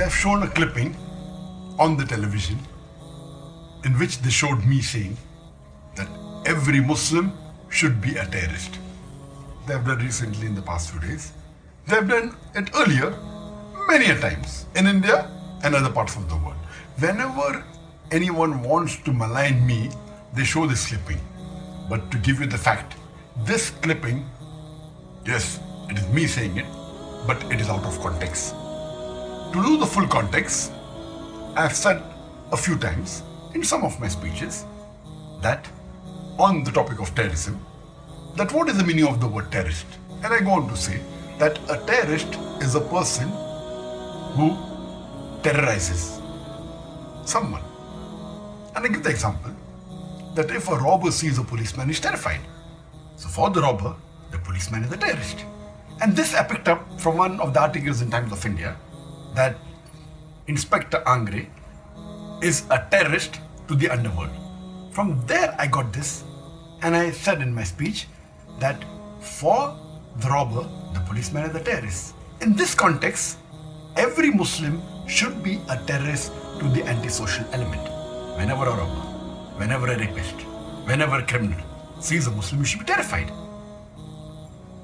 have shown a clipping on the television in which they showed me saying that every Muslim should be a terrorist. They have done recently in the past few days. They have done it earlier, many a times, in India and other parts of the world. Whenever anyone wants to malign me, they show this clipping. But to give you the fact, this clipping, yes, it is me saying it, but it is out of context. To do the full context, I have said a few times in some of my speeches that on the topic of terrorism, that what is the meaning of the word terrorist? And I go on to say that a terrorist is a person who terrorizes someone. And I give the example that if a robber sees a policeman, he's terrified. So for the robber, the policeman is a terrorist. And this I picked up from one of the articles in Times of India that Inspector Angre is a terrorist to the underworld. From there I got this, and I said in my speech that for the robber, the policeman is a terrorist. In this context, every Muslim should be a terrorist to the antisocial element. Whenever a robber, whenever a rapist, whenever a criminal sees a Muslim, he should be terrified.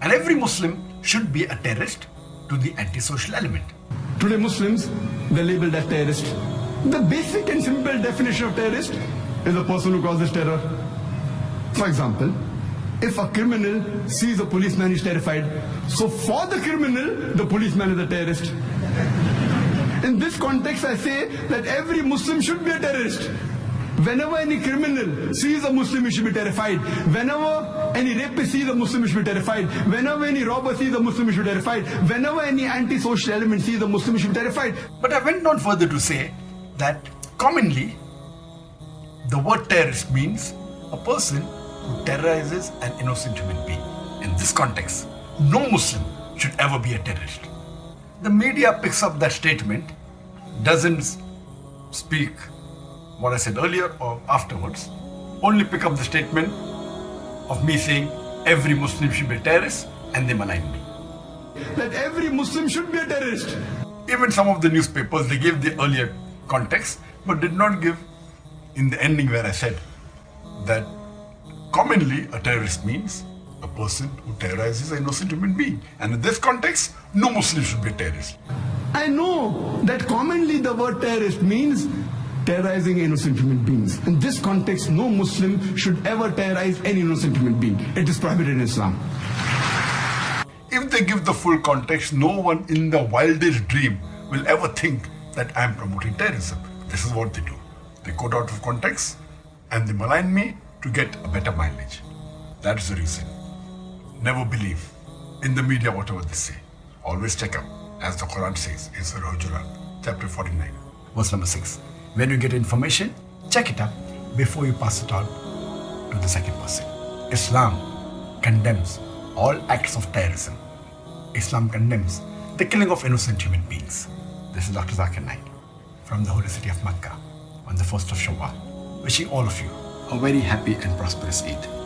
And every Muslim should be a terrorist to the antisocial element. Today Muslims, they're labeled as terrorists. The basic and simple definition of terrorist is a person who causes terror. For example, if a criminal sees a policeman, he's terrified. So for the criminal, the policeman is a terrorist. In this context, I say that every Muslim should be a terrorist. Whenever any criminal sees a Muslim, he should be terrified. Whenever any rapist sees a Muslim, he should be terrified. Whenever any robber sees a Muslim, he should be terrified. Whenever any antisocial element sees a Muslim, he should be terrified. But I went on further to say that commonly, the word terrorist means a person who terrorizes an innocent human being. In this context, no Muslim should ever be a terrorist. The media picks up that statement, doesn't speak what I said earlier or afterwards, only pick up the statement of me saying every Muslim should be a terrorist, and they malign me. That every Muslim should be a terrorist. Even some of the newspapers, they gave the earlier context, but did not give in the ending where I said that commonly a terrorist means a person who terrorizes an innocent human being. And in this context, no Muslim should be a terrorist. I know that commonly the word terrorist means terrorizing innocent human beings. In this context, no Muslim should ever terrorize any innocent human being. It is prohibited in Islam. If they give the full context, no one in the wildest dream will ever think that I am promoting terrorism. This is what they do. They quote out of context and they malign me to get a better mileage. That is the reason. Never believe in the media whatever they say. Always check out, as the Quran says in Surah Hujurat, chapter 49, verse number 6. When you get information, check it up before you pass it on to the second person. Islam condemns all acts of terrorism. Islam condemns the killing of innocent human beings. This is Dr. Zakir Naik from the holy city of Makkah on the 1st of Shawwal, wishing all of you a very happy and prosperous Eid.